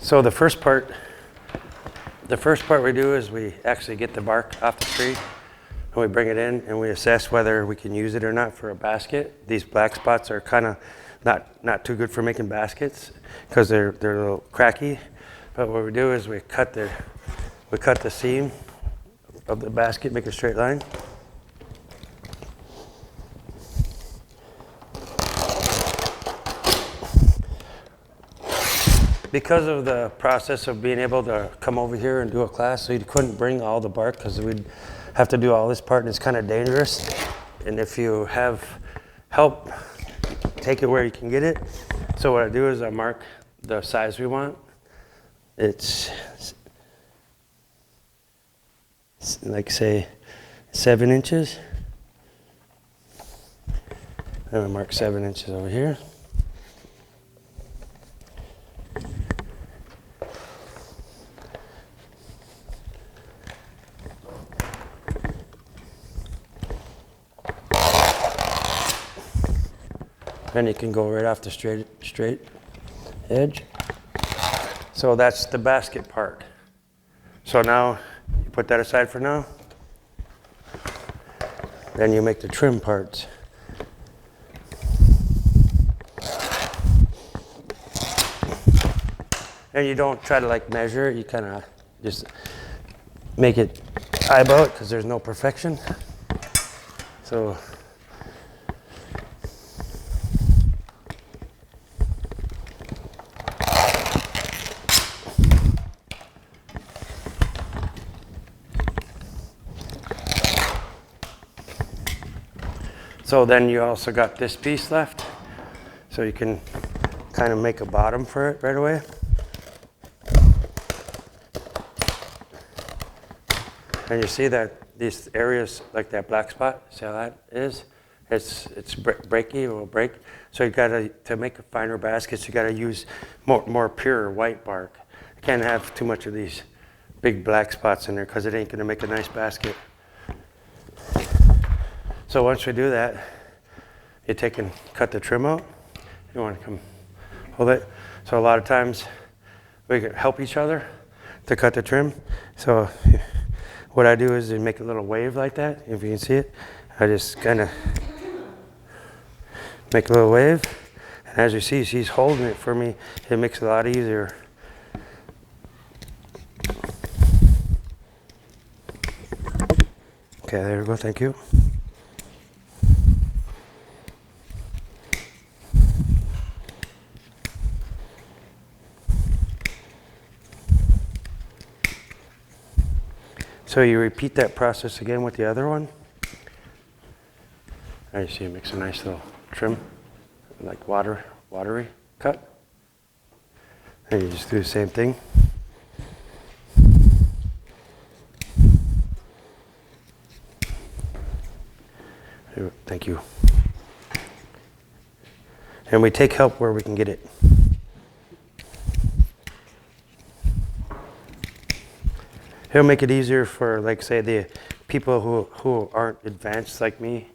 So the first part we do is we actually get the bark off the tree and we bring it in and we assess whether we can use it or not for a basket. These black spots are kind of not too good for making baskets because they're a little cracky. But what we do is we cut the seam of the basket, make a straight line. Because of the process of being able to come over here and do a class, so you couldn't bring all the bark because we'd have to do all this part and it's kind of dangerous. And if you have help, take it where you can get it. So what I do is I mark the size we want. It's like say 7 inches. And I mark 7 inches over here. Then you can go right off the straight edge. So that's the basket part. So now you put that aside for now. Then you make the trim parts. And you don't try to like measure it, you kind of just make it eyeball it because there's no perfection. So then you also got this piece left. So you can kind of make a bottom for it right away. And you see that these areas, like that black spot, see how that is? It's breaky, it will break. So you gotta, to make finer baskets, you gotta use more pure white bark. You can't have too much of these big black spots in there because it ain't gonna make a nice basket. So once we do that, you take and cut the trim out. You want to come hold it. So a lot of times we can help each other to cut the trim. So what I do is make a little wave like that. If you can see it, I just kind of make a little wave. And as you see, she's holding it for me. It makes it a lot easier. Okay, there we go. Thank you. So you repeat that process again with the other one. There you see it makes a nice little trim, like watery cut. And you just do the same thing. Thank you. And we take help where we can get it. It'll make it easier for, like, say, the people who aren't advanced like me.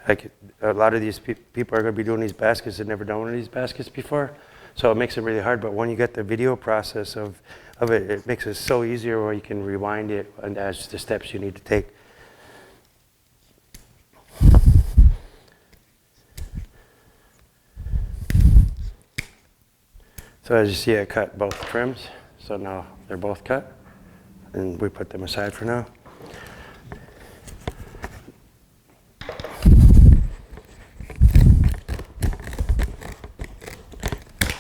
Like, a lot of these people are going to be doing these baskets that never done one of these baskets before. So it makes it really hard. But when you get the video process of it, it makes it so easier where you can rewind it and as the steps you need to take. So as you see, I cut both trims. So now they're both cut. And we put them aside for now.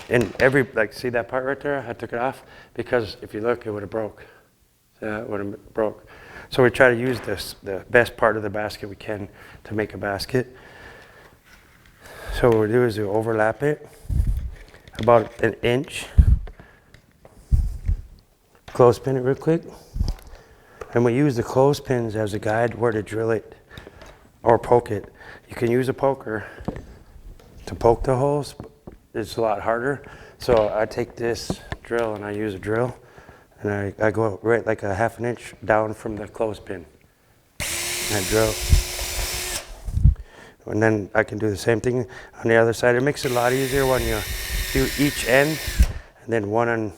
And like, see that part right there? I took it off because if you look, it would have broke. See that? It would have broke. So we try to use the best part of the basket we can to make a basket. So what we do is we overlap it about 1 inch. Clothespin it real quick. And we use the clothespins as a guide where to drill it or poke it. You can use a poker to poke the holes. It's a lot harder. So I take this drill and I use a drill and I go right like a 1/2 inch down from the clothespin. And I drill. And then I can do the same thing on the other side. It makes it a lot easier when you do each end and then one on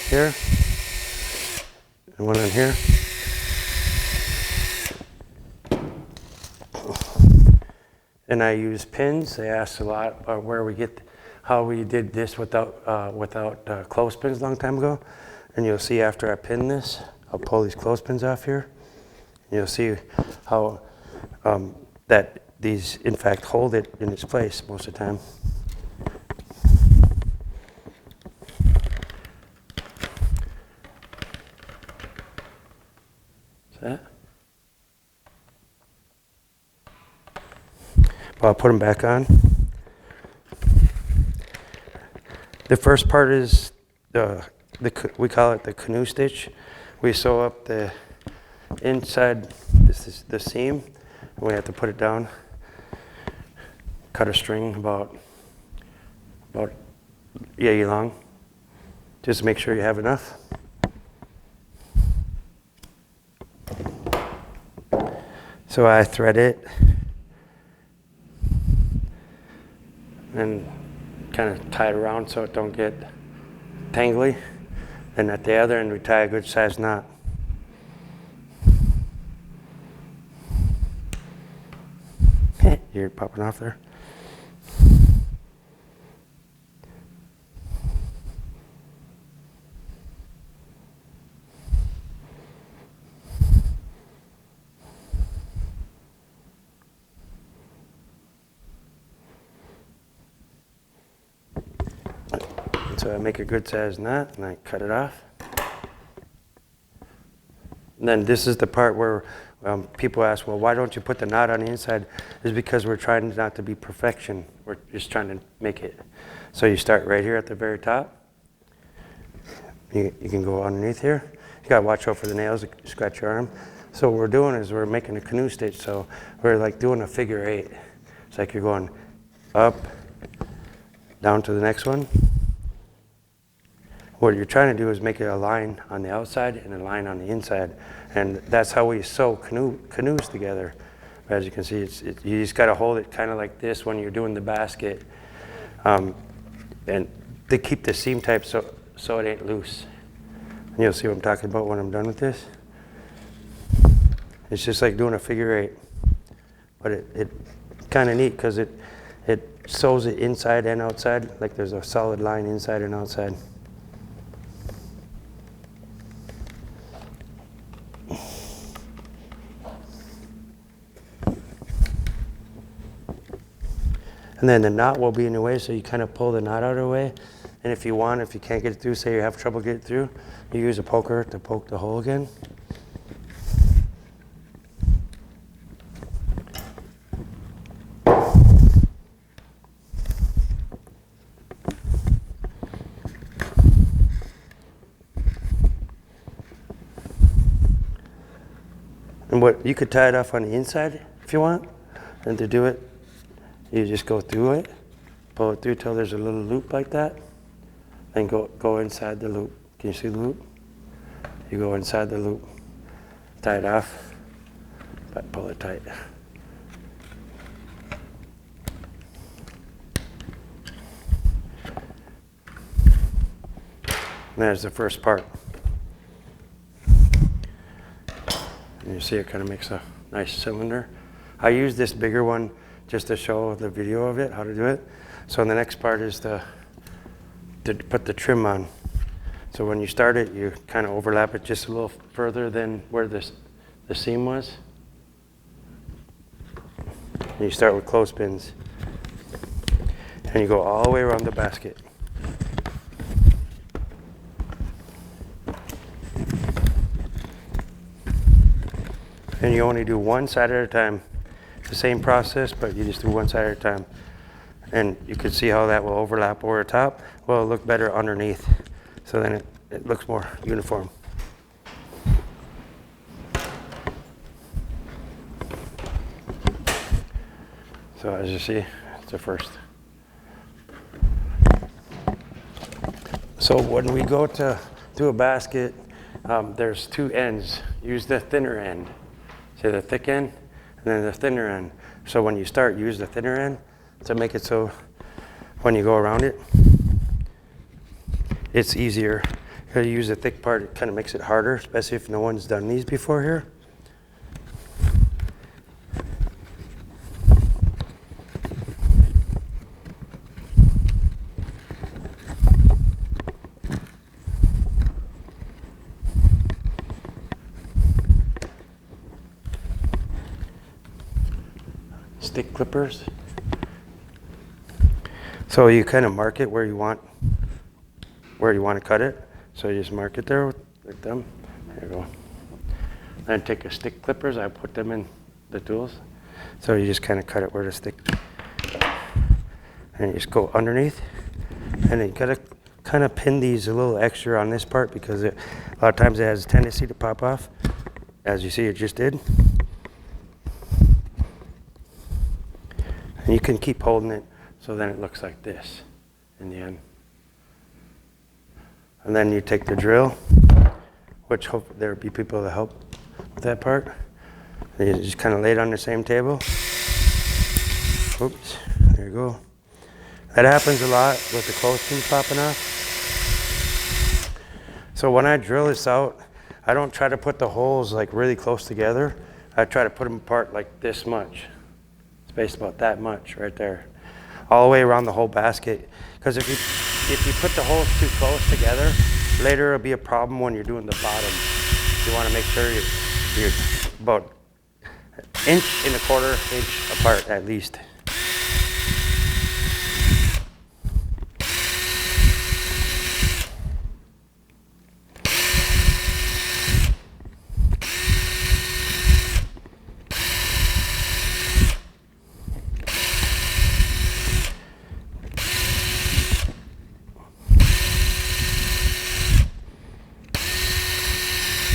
here, and one on here. And I use pins. They asked a lot about where we get, how we did this without clothespins a long time ago. And you'll see after I pin this, I'll pull these clothespins off here. And you'll see how that these, in fact, hold it in its place most of the time. Is that? Well, I'll put them back on. The first part is we call it the canoe stitch. We sew up the inside, this is the seam, and we have to put it down. Cut a string about yay long. Just make sure you have enough. So I thread it and kind of tie it around so it don't get tangly. And at the other end, we tie a good sized knot. You're popping off there. So I make a good sized knot and I cut it off. And then this is the part where people ask, well, why don't you put the knot on the inside? It's because we're trying not to be perfection. We're just trying to make it. So you start right here at the very top. You can go underneath here. You gotta watch out for the nails, scratch your arm. So what we're doing is we're making a canoe stitch. So we're like doing a figure 8. It's like you're going up, down to the next one. What you're trying to do is make it a line on the outside and a line on the inside. And that's how we sew canoes together. As you can see, you just got to hold it kind of like this when you're doing the basket. And to keep the seam tight so it ain't loose. And you'll see what I'm talking about when I'm done with this. It's just like doing a figure 8. But it kind of neat because it sews it inside and outside, like there's a solid line inside and outside. And then the knot will be in your way, so you kind of pull the knot out of the way. And if you can't get it through, say you have trouble getting it through, you use a poker to poke the hole again. And what you could tie it off on the inside if you want, and to do it, you just go through it, pull it through till there's a little loop like that, then go inside the loop. Can you see the loop? You go inside the loop, tie it off, but pull it tight. And there's the first part. And you see it kind of makes a nice cylinder. I use this bigger one just to show the video of it, how to do it. So the next part is to put the trim on. So when you start it, you kind of overlap it just a little further than where the seam was. And you start with clothespins. And you go all the way around the basket. And you only do one side at a time. The same process, but you just do one side at a time. And you can see how that will overlap over the top. Well, it'll look better underneath. So then it looks more uniform. So as you see, it's the first. So when we go to do a basket, there's 2 ends. Use the thinner end. See the thick end? And then the thinner end. So when you start, use the thinner end to make it so when you go around it, it's easier. Gotta use the thick part, it kind of makes it harder, especially if no one's done these before here. Stick clippers. So you kind of mark it where you want to cut it. So you just mark it there with them. There you go. Then take a stick clippers. I put them in the tools. So you just kind of cut it where the stick. And you just go underneath. And then you gotta kind of pin these a little extra on this part because a lot of times it has a tendency to pop off, as you see it just did. And you can keep holding it so then it looks like this in the end. And then you take the drill, which hope there will be people that help with that part. And you just kind of lay it on the same table. Oops, there you go. That happens a lot with the clothespins popping off. So when I drill this out, I don't try to put the holes like really close together. I try to put them apart like this much. Spaced about that much right there, all the way around the whole basket. Because if you put the holes too close together, later it'll be a problem when you're doing the bottom. You want to make sure you're about an inch and a quarter inch apart at least.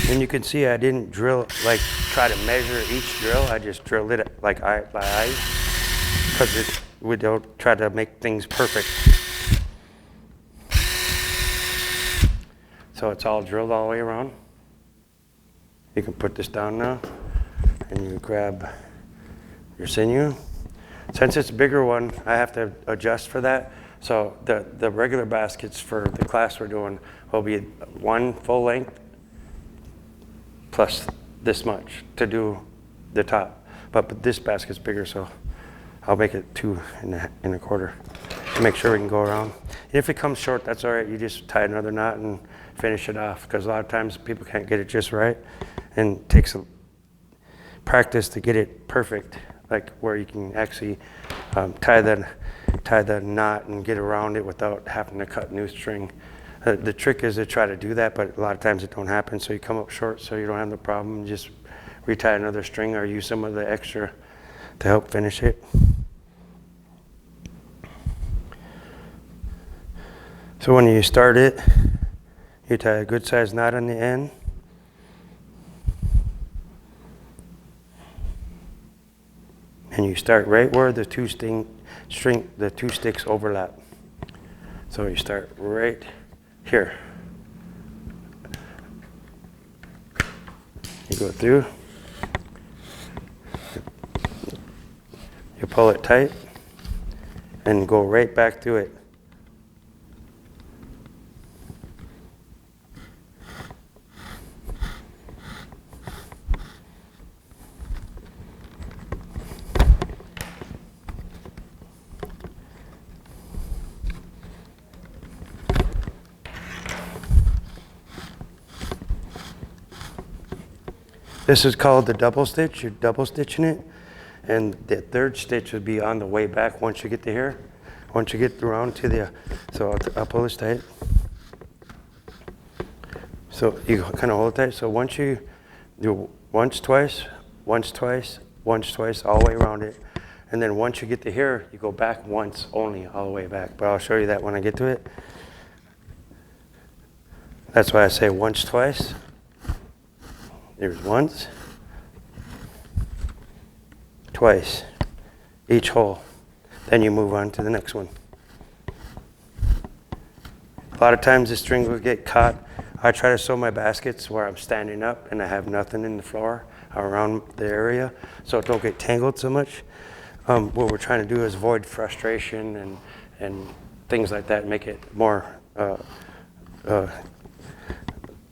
And you can see I didn't drill, like try to measure each drill. I just drilled it like eye by eye because we don't try to make things perfect. So it's all drilled all the way around. You can put this down now and you grab your sinew. Since it's a bigger one, I have to adjust for that. So the regular baskets for the class we're doing will be one full length plus this much to do the top. But this basket's bigger, so I'll make it 2 and a quarter to make sure we can go around. And if it comes short, that's all right. You just tie another knot and finish it off because a lot of times people can't get it just right, and it takes practice to get it perfect, like where you can actually tie the knot and get around it without having to cut new string. The trick is to try to do that, but a lot of times it don't happen. So you come up short, so you don't have the problem. Just retie another string or use some of the extra to help finish it. So when you start it, you tie a good sized knot on the end. And you start right where the two sticks overlap. So you start right here. You go through. You pull it tight and go right back through it. This is called the double stitch. You're double stitching it. And the third stitch would be on the way back once you get to here. Once you get around to the, so I'll pull this tight. So you kind of hold it tight. So once you do once, twice, once, twice, once, twice, all the way around it. And then once you get to here, you go back once only, all the way back. But I'll show you that when I get to it. That's why I say once, twice. There's once, twice, each hole. Then you move on to the next one. A lot of times the string will get caught. I try to sew my baskets where I'm standing up and I have nothing in the floor around the area, so it don't get tangled so much. What we're trying to do is avoid frustration and things like that, make it more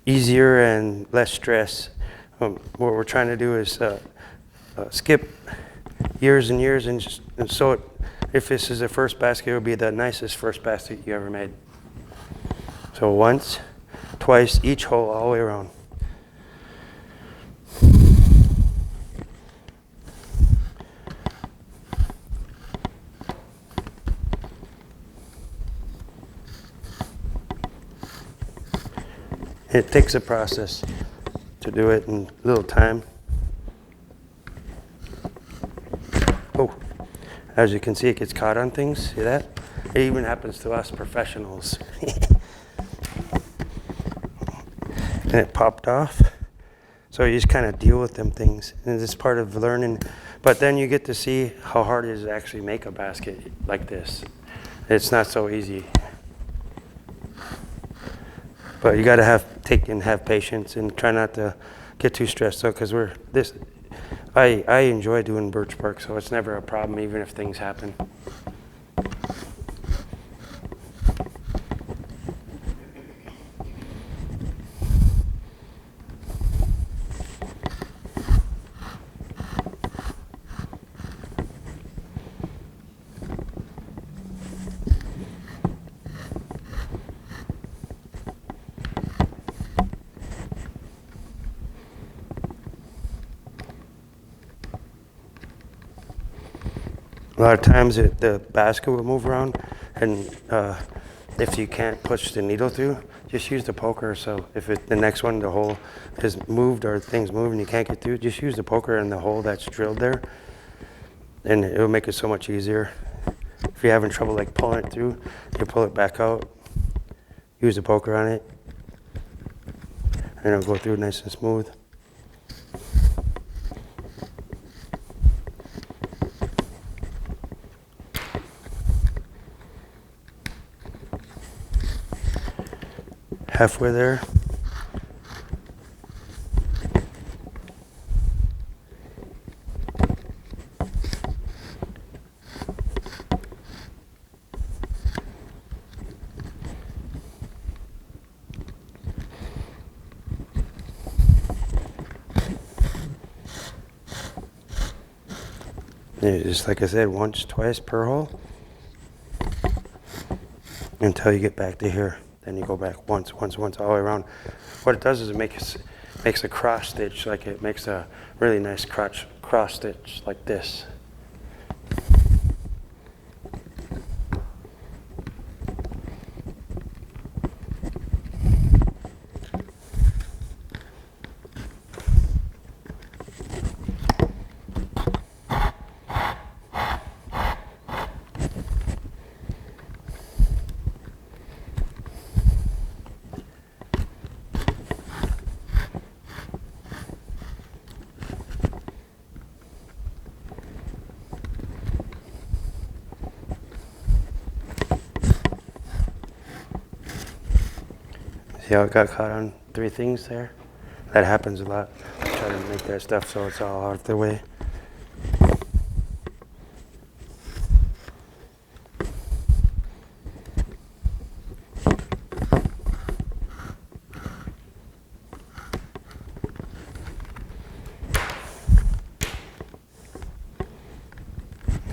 easier and less stress. What we're trying to do is skip years and years, and so if this is the first basket, it will be the nicest first basket you ever made. So once, twice, each hole all the way around. It takes a process to do it in a little time. Oh, as you can see, it gets caught on things. See that? It even happens to us professionals. And it popped off. So you just kind of deal with them things. And it's part of learning. But then you get to see how hard it is to actually make a basket like this. It's not so easy. But you got to have patience and try not to get too stressed out, because I enjoy doing birch bark, so it's never a problem even if things happen. A lot of times the basket will move around, and if you can't push the needle through, just use the poker. So if the next one, the hole is moved or things move and you can't get through, just use the poker in the hole that's drilled there, and it'll make it so much easier. If you're having trouble like pulling it through, you pull it back out, use the poker on it, and it'll go through nice and smooth. Halfway there. And just like I said, once, twice per hole until you get back to here. Then you go back once, all the way around. What it does is it makes a cross stitch, like it makes a really nice cross stitch like this. See how it got caught on 3 things there? That happens a lot. I try to make that stuff so it's all out of the way.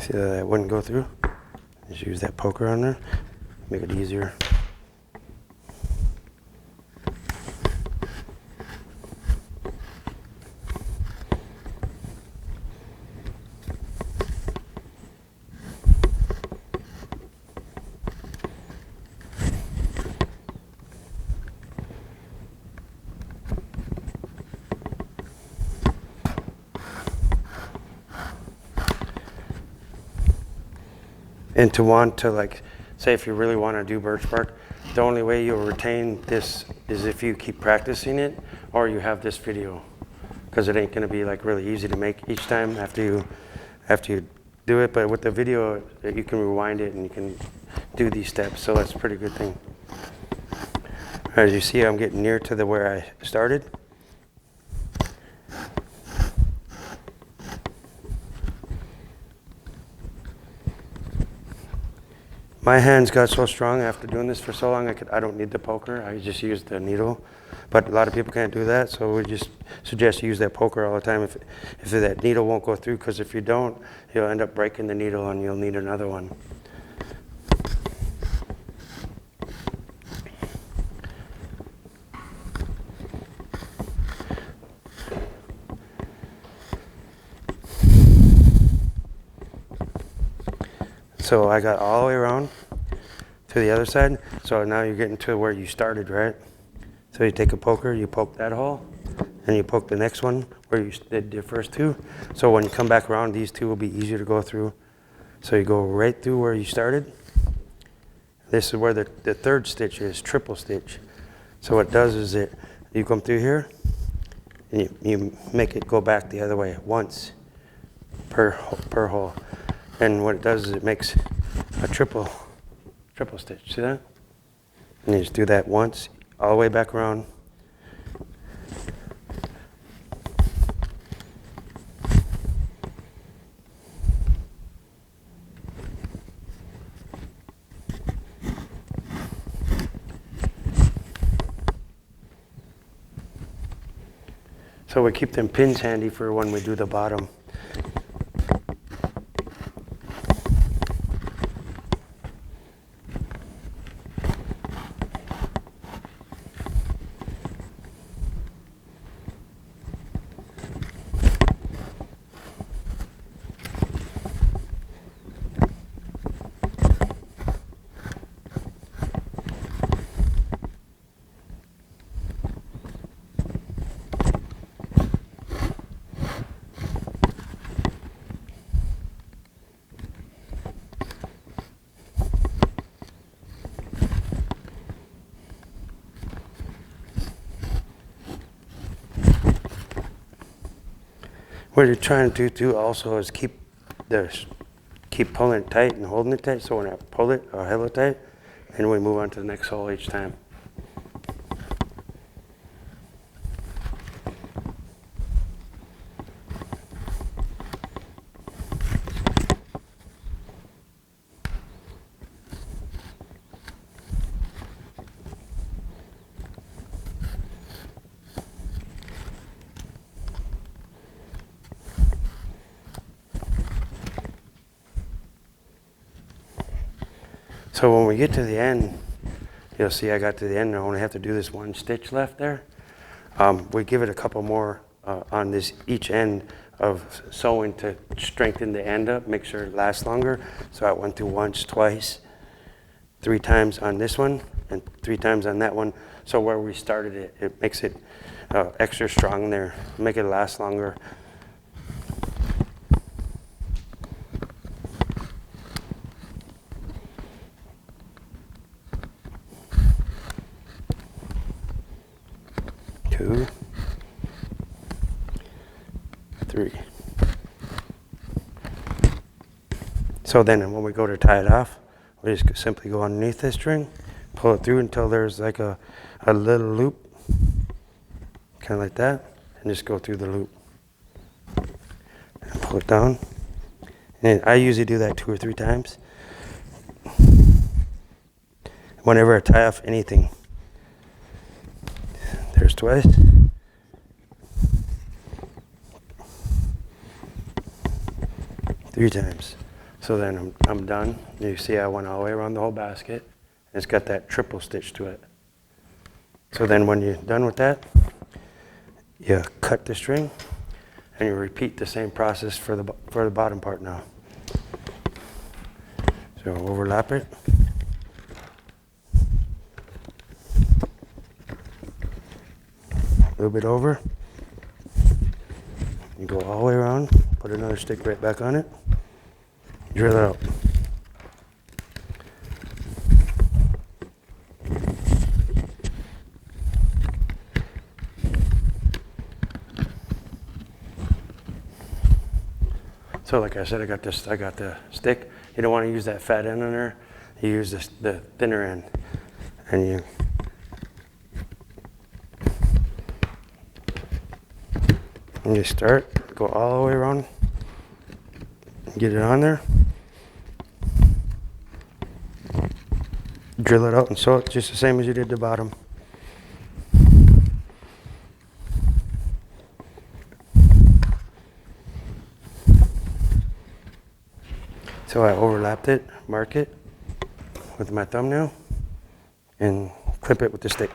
See that wouldn't go through? Just use that poker on there, make it easier. And to want to, like, say if you really want to do birch bark, the only way you'll retain this is if you keep practicing it or you have this video, because it ain't going to be like really easy to make each time after you do it. But with the video, you can rewind it and you can do these steps, so that's a pretty good thing. As you see, I'm getting near to where I started. My hands got so strong after doing this for so long, I don't need the poker. I just use the needle. But a lot of people can't do that, so we just suggest you use that poker all the time if that needle won't go through, because if you don't, you'll end up breaking the needle and you'll need another one. So I got all the way around to the other side. So now you're getting to where you started, right? So you take a poker, you poke that hole, and you poke the next one where you did your first two. So when you come back around, these two will be easier to go through. So you go right through where you started. This is where the third stitch is, triple stitch. So what it does is you come through here, and you make it go back the other way once per hole. And what it does is it makes a triple stitch. See that? And you just do that once, all the way back around. So we keep them pins handy for when we do the bottom. What you're trying to do also is keep pulling it tight and holding it tight. So when I pull it, I'll hold it tight, and we move on to the next hole each time. So when we get to the end, you'll see I got to the end and I only have to do this one stitch left there. We give it a couple more on this each end of sewing to strengthen the end up, make sure it lasts longer. So I went through once, twice, 3 times on this one and 3 times on that one. So where we started it, it makes it extra strong there, make it last longer. Two, 3. So then when we go to tie it off, we just simply go underneath this string, pull it through until there's like a little loop, kind of like that, and just go through the loop. And pull it down. And I usually do that 2 or 3 times. Whenever I tie off anything. There's twice. Three times. So then I'm done. You see I went all the way around the whole basket. And it's got that triple stitch to it. So then when you're done with that, you cut the string and you repeat the same process for the bottom part now. So overlap it. A little bit over. You go all the way around, put another stick right back on it, drill it out. So like I said, I got the stick. You don't want to use that fat end on there. You use the thinner end, and you start, go all the way around, get it on there. drill it out and sew it just the same as you did the bottom. So I overlapped it, mark it with my thumbnail, and clip it with the stick.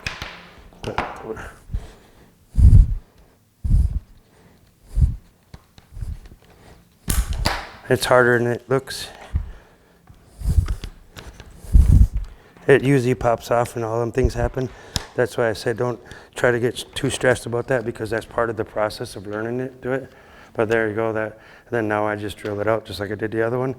It's harder than it looks. It usually pops off and all them things happen. That's why I said don't try to get too stressed about that, because that's part of the process of learning it, do it. But there you go, that. And then now I just drill it out just like I did the other one.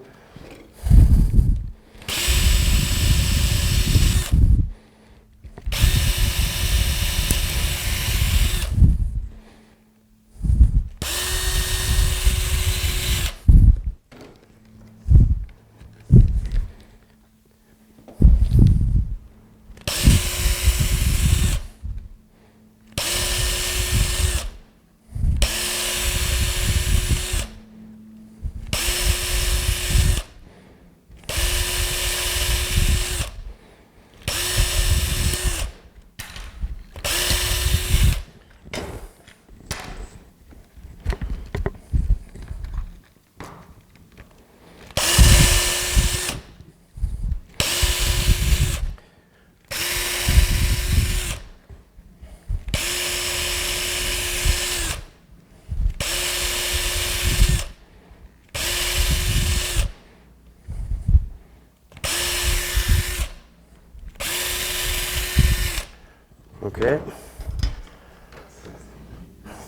Okay.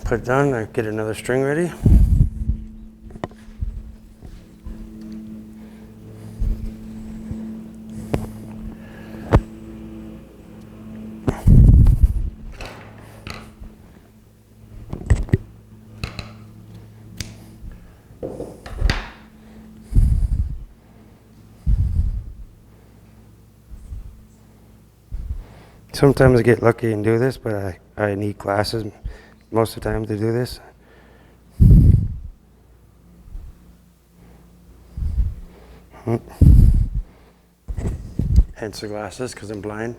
Put it down, I get another string ready. Sometimes I get lucky and do this, but I need glasses most of the time to do this. Hence the glasses, because I'm blind.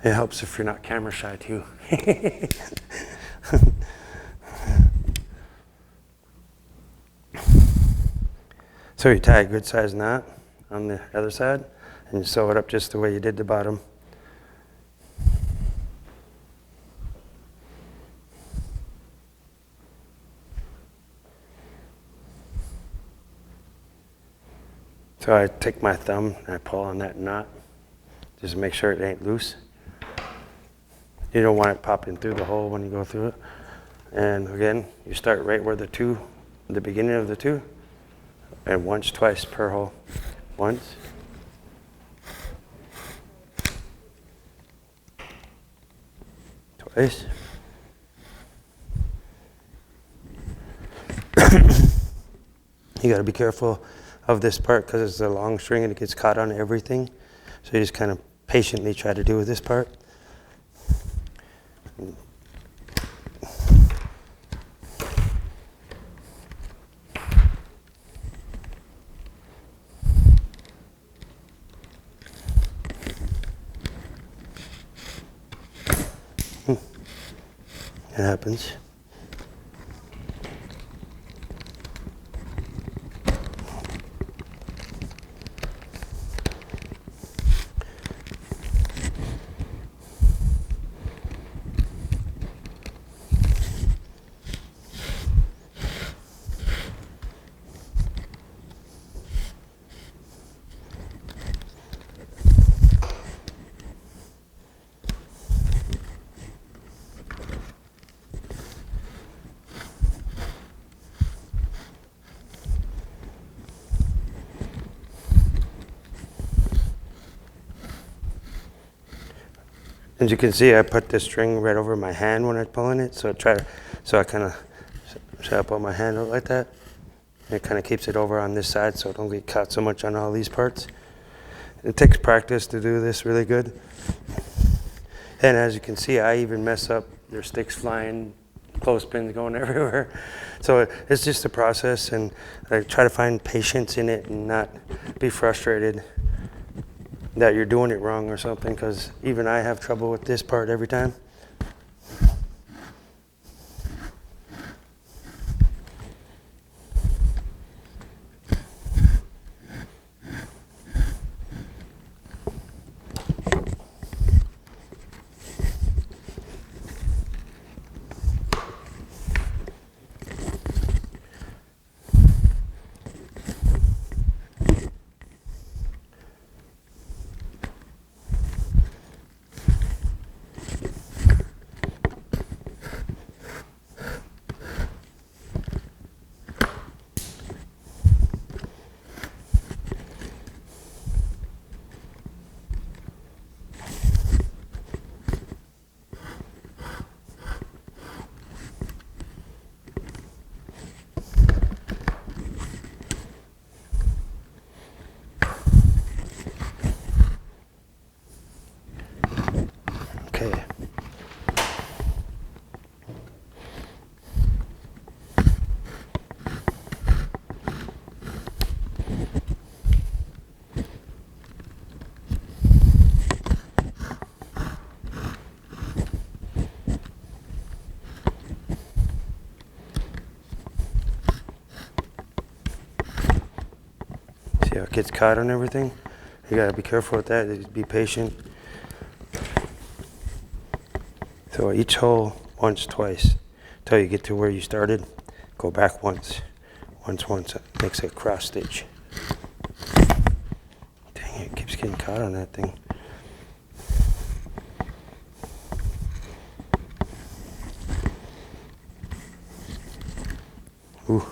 It helps if you're not camera shy too. So you tie a good size knot on the other side and you sew it up just the way you did the bottom. So I take my thumb and I pull on that knot just to make sure it ain't loose. You don't want it popping through the hole when you go through it. And again, you start right where the beginning of the two, and once, twice per hole. Once. Twice. You got to be careful of this part because it's a long string and it gets caught on everything. So you just kind of patiently try to do with this part. It happens. As you can see, I put the string right over my hand when I'm pulling it, so I kind of put my hand out like that. It kind of keeps it over on this side, so it don't get caught so much on all these parts. It takes practice to do this really good. And as you can see, I even mess up. There's sticks flying, clothespins going everywhere. So it's just a process, and I try to find patience in it and not be frustrated that you're doing it wrong or something, because even I have trouble with this part every time. Okay. See how it gets caught on everything? You gotta be careful with that. Just be patient. So each hole once, twice, until you get to where you started. Go back once. Once. It makes a cross stitch. Dang it, keeps getting caught on that thing. Ooh.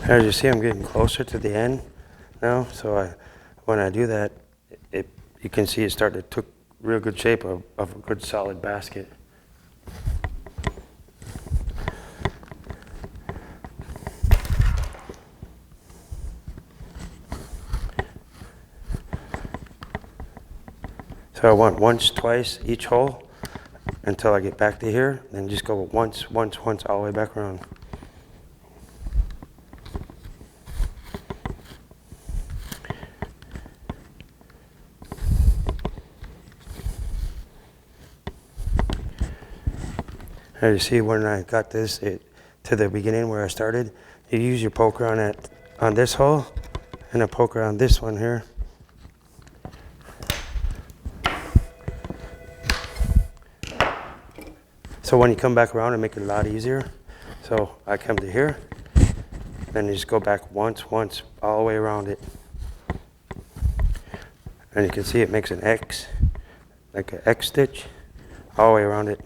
As you see, I'm getting closer to the end now. So when I do that, you can see it start to took real good shape of a good solid basket. So I want once, twice each hole until I get back to here. Then just go once, all the way back around. As you see, when I got this to the beginning where I started, you use your poker on this hole and a poker on this one here. So when you come back around, it makes it a lot easier. So I come to here, then you just go back once, all the way around it. And you can see it makes an X, like an X stitch, all the way around it.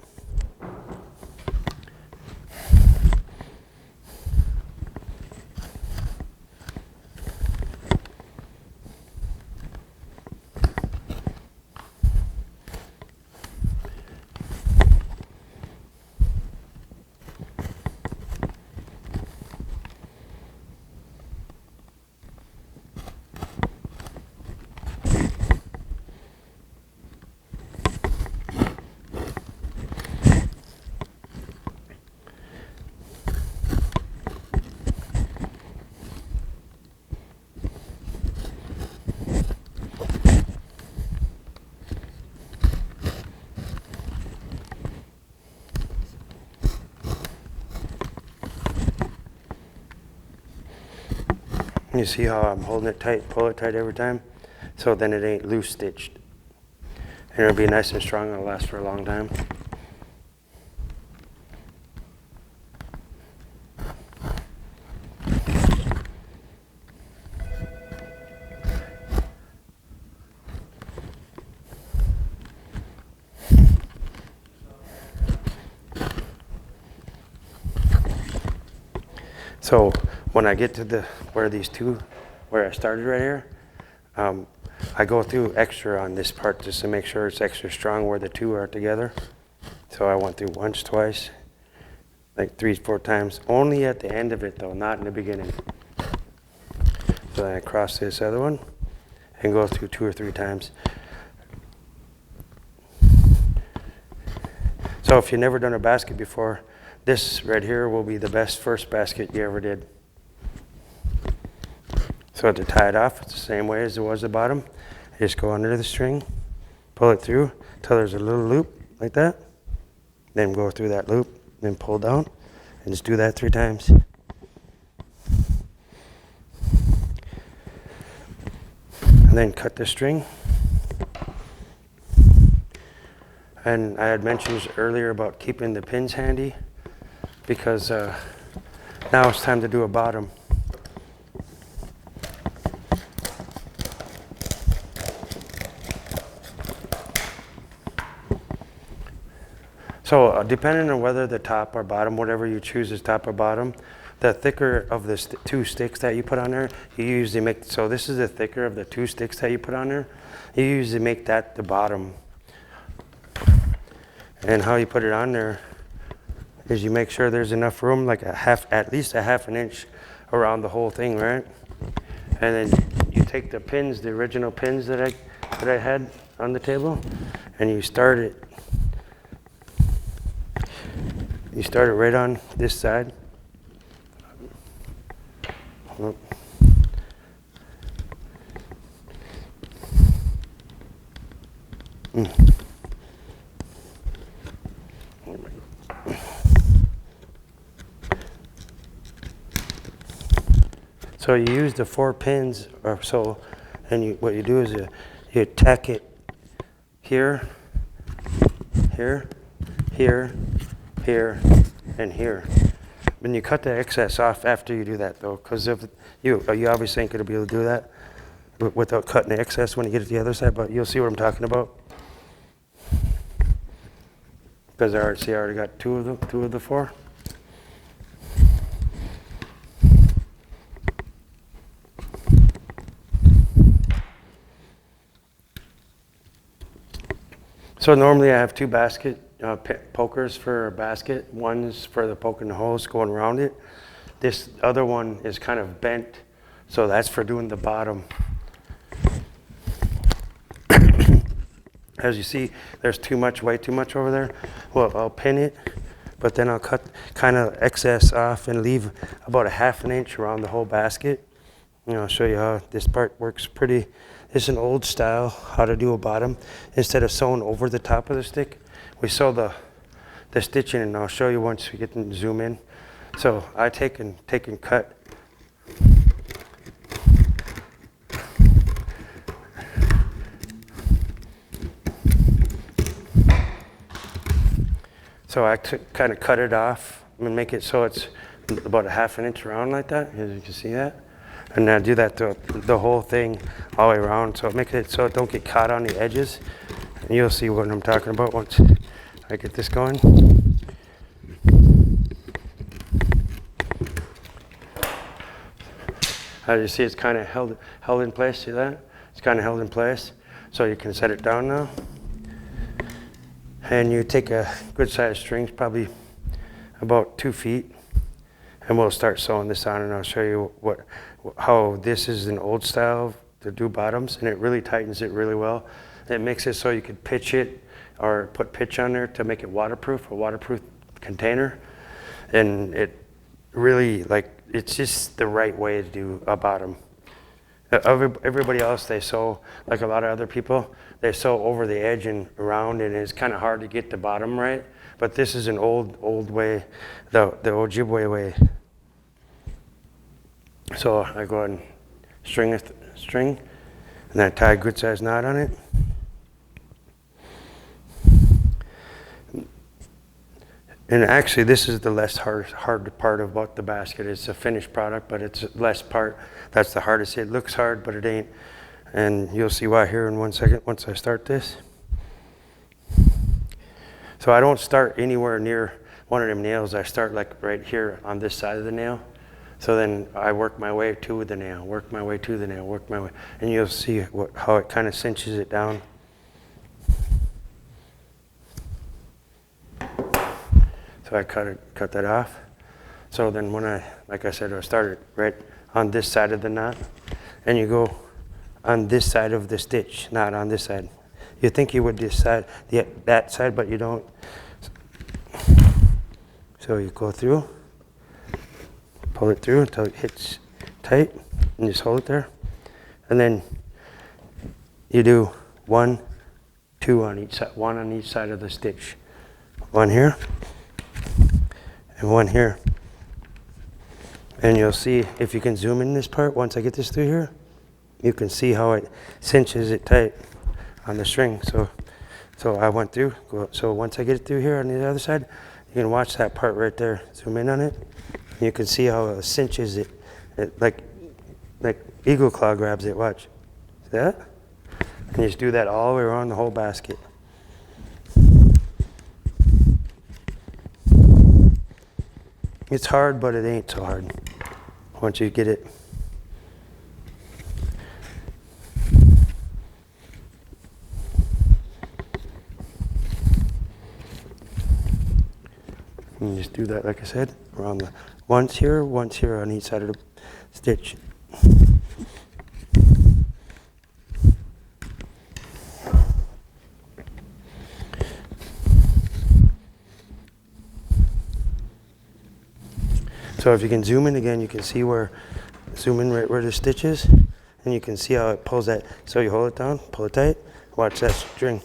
You see how I'm holding it tight, pull it tight every time? So then it ain't loose stitched. And it'll be nice and strong, it'll last for a long time. So when I get to where I started right here, I go through extra on this part just to make sure it's extra strong where the two are together. So I went through once, twice, like 3, 4 times. Only at the end of it though, not in the beginning. So then I cross this other one and go through 2 or 3 times. So if you've never done a basket before, this right here will be the best first basket you ever did. So to tie it off, it's the same way as it was the bottom. You just go under the string, pull it through till there's a little loop like that. Then go through that loop, then pull down, and just do that 3 times. And then cut the string. And I had mentioned earlier about keeping the pins handy, because now it's time to do a bottom. So depending on whether the top or bottom, whatever you choose is top or bottom, the thicker of the 2 sticks that you put on there, you usually make, so this is the thicker of the 2 sticks that you put on there, you usually make that the bottom. And how you put it on there is you make sure there's enough room, like at least a half an inch around the whole thing, right? And then you take the pins, the original pins that I had on the table, and you start it. You start it right on this side. So you use the 4 pins or so, and what you do is you tack it here, here, here, here, and here. Then you cut the excess off after you do that though, because if you obviously ain't going to be able to do that without cutting the excess when you get to the other side, but you'll see what I'm talking about. Because I already got 2 of the 4. So normally I have 2 pokers for a basket. One's for the poking the holes going around it. This other one is kind of bent, so that's for doing the bottom. As you see, there's way too much over there. Well, I'll pin it, but then I'll cut kind of excess off and leave about a half an inch around the whole basket. And I'll show you how this part works pretty. It's an old style, how to do a bottom. Instead of sewing over the top of the stick, we sew the stitching, and I'll show you once we get to zoom in. So I take and cut. So I kind of cut it off and make it so it's about a half an inch around like that, as you can see that. And I do that to the whole thing all the way around, so make it so it don't get caught on the edges. And you'll see what I'm talking about once I get this going. As you see, it's kind of held in place. See that? It's kind of held in place. So you can set it down now. And you take a good size string, probably about 2 feet, and we'll start sewing this on, and I'll show you how this is an old style to do bottoms, and it really tightens it really well. It makes it so you could pitch it or put pitch on there to make it waterproof, a waterproof container. And it really, it's just the right way to do a bottom. Everybody else, they sew, like a lot of other people, they sew over the edge and around, and it's kind of hard to get the bottom right. But this is an old way, the Ojibwe way. So I go ahead and string, and then tie a good size knot on it. And actually, this is the less hard part about the basket. It's a finished product, but it's less part. That's the hardest. It looks hard, but it ain't. And you'll see why here in 1 second once I start this. So I don't start anywhere near one of them nails. I start like right here on this side of the nail. So then I work my way to the nail, work my way to the nail, work my way. And you'll see how it kind of cinches it down. So I cut that off. So then when like I said, I started right on this side of the knot, and you go on this side of the stitch, not on this side. You think you would decide that side, but you don't. So you go through, pull it through until it hits tight, and just hold it there. And then you do 1, 2 on each side, 1 on each side of the stitch. 1 here. And 1 here. And you'll see, if you can zoom in this part, once I get this through here, you can see how it cinches it tight on the string. So I went through, so once I get it through here on the other side, you can watch that part right there. Zoom in on it. And you can see how it cinches it like eagle claw grabs it, watch. See that? And you just do that all the way around the whole basket. It's hard, but it ain't so hard once you get it. And you just do that, like I said, around the once here on each side of the stitch. So if you can zoom in again, you can see zoom in right where the stitch is, and you can see how it pulls that. So you hold it down, pull it tight, watch that string.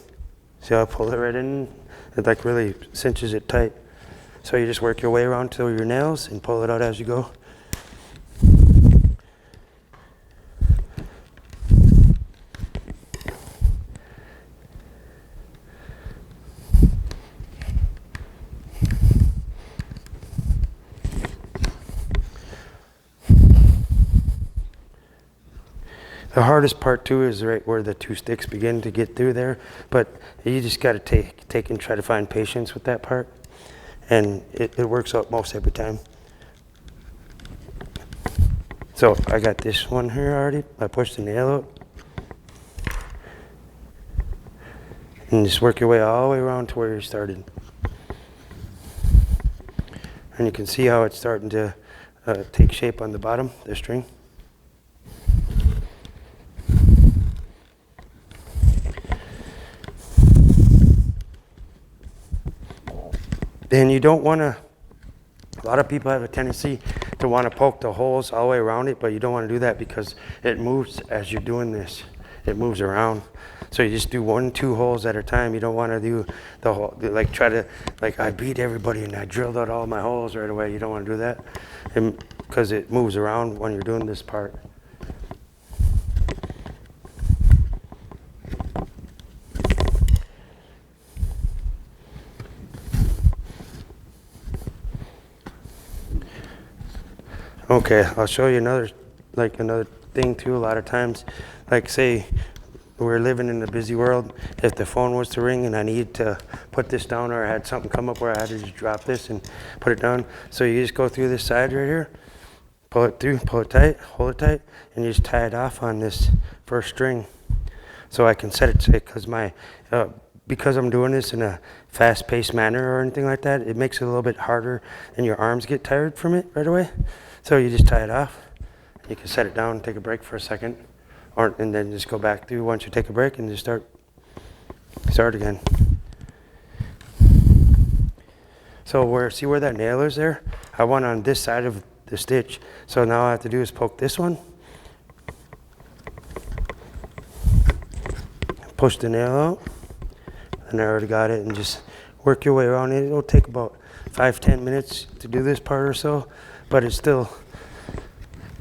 See how I pull it right in? It like really cinches it tight. So you just work your way around to your nails and pull it out as you go. The hardest part too is right where the 2 sticks begin to get through there, but you just got to take and try to find patience with that part, and it works out most every time. So I got this one here already. I pushed the nail out, and just work your way all the way around to where you started, and you can see how it's starting to take shape on the bottom, the string. Then you don't want to, a lot of people have a tendency to want to poke the holes all the way around it, but you don't want to do that because it moves as you're doing this. It moves around. So you just do 1, 2 holes at a time. You don't want to do the whole, like try to, like I beat everybody and I drilled out all my holes right away. You don't want to do that because it moves around when you're doing this part. Okay, I'll show you another thing too. A lot of times, like say we're living in a busy world, if the phone was to ring and I needed to put this down, or I had something come up where I had to just drop this and put it down. So you just go through this side right here, pull it through, pull it tight, hold it tight, and you just tie it off on this first string. So I can set it because I'm doing this in a fast-paced manner or anything like that, it makes it a little bit harder and your arms get tired from it right away. So you just tie it off. You can set it down, take a break for a second, and then just go back through once you take a break and just start again. So see where that nail is there? I want on this side of the stitch. So now all I have to do is poke this one, push the nail out, and I already got it, and just work your way around it. It'll take about 5-10 minutes to do this part or so, but it's still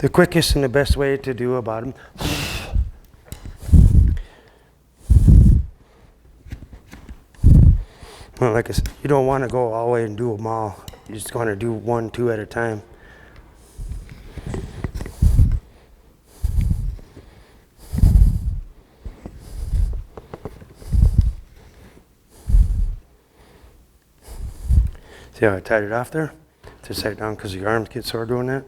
The quickest and the best way to do a bottom. Well, like I said, you don't want to go all the way and do them all. You just want to do 1, 2 at a time. See how I tied it off there? To set it down because your arms get sore doing that.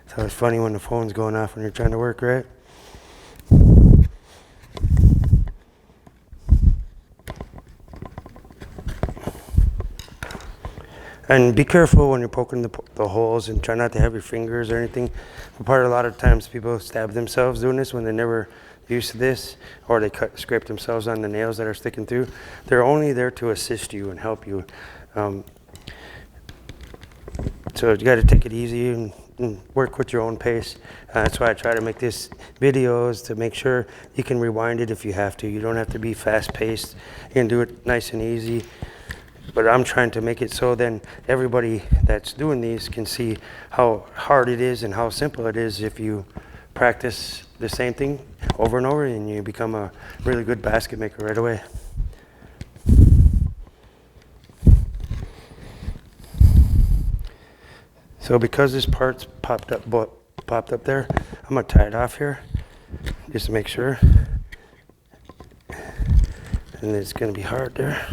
So it's funny when the phone's going off when you're trying to work, right? And be careful when you're poking the holes, and try not to have your fingers or anything. A lot of times people stab themselves doing this when they're never used to this, or they scrape themselves on the nails that are sticking through. They're only there to assist you and help you. So you got to take it easy and work with your own pace. That's why I try to make this videos to make sure you can rewind it if you have to. You don't have to be fast paced. You can do it nice and easy. But I'm trying to make it so then everybody that's doing these can see how hard it is and how simple it is if you practice the same thing over and over, and you become a really good basket maker right away. So because this part's popped up there, I'm gonna tie it off here just to make sure. And it's gonna be hard there.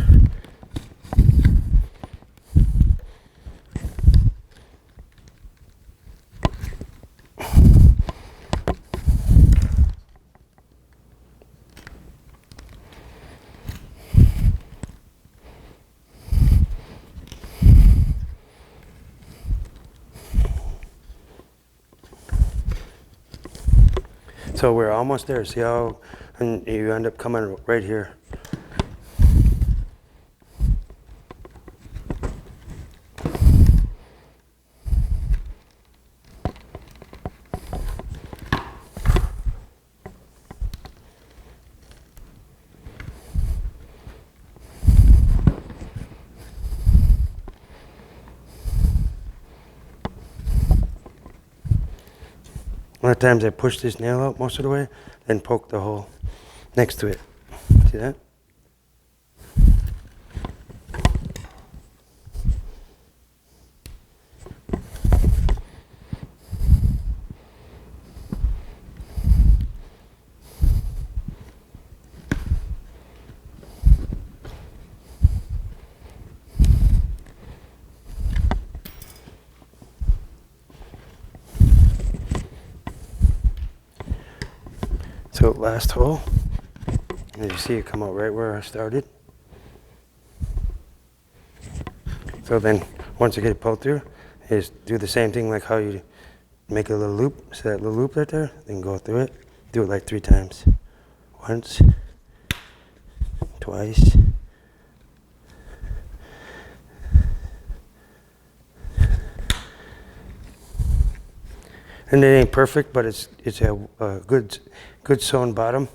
So we're almost there. See how and you end up coming right here. A lot of times I push this nail out most of the way, then poke the hole next to it. See that? So last hole, as you see it come out right where I started. So then once you get it pulled through, is do the same thing like how you make a little loop. See that little loop right there? Then go through it. Do it like 3 times. Once, twice, and it ain't perfect, but it's a good sewn bottom.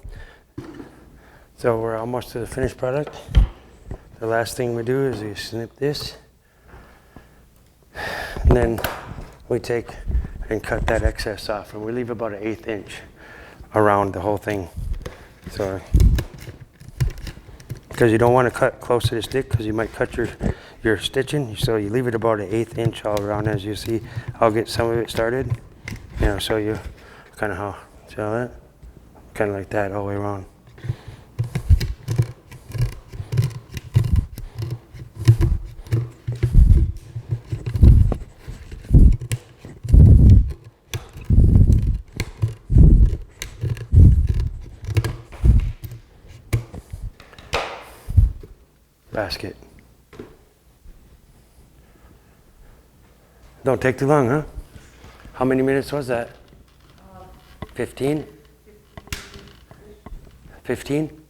So we're almost to the finished product. The last thing we do is we snip this, and then we take and cut that excess off, and we leave about an 1/8 inch around the whole thing. So because you don't want to cut close to the stick because you might cut your stitching, so you leave it about an 1/8 inch all around. As you see, I'll get some of it started. I'll show you kind of how. See how that? Kind of like that all the way around. Basket. Don't take too long, huh? How many minutes was that? 15? 15?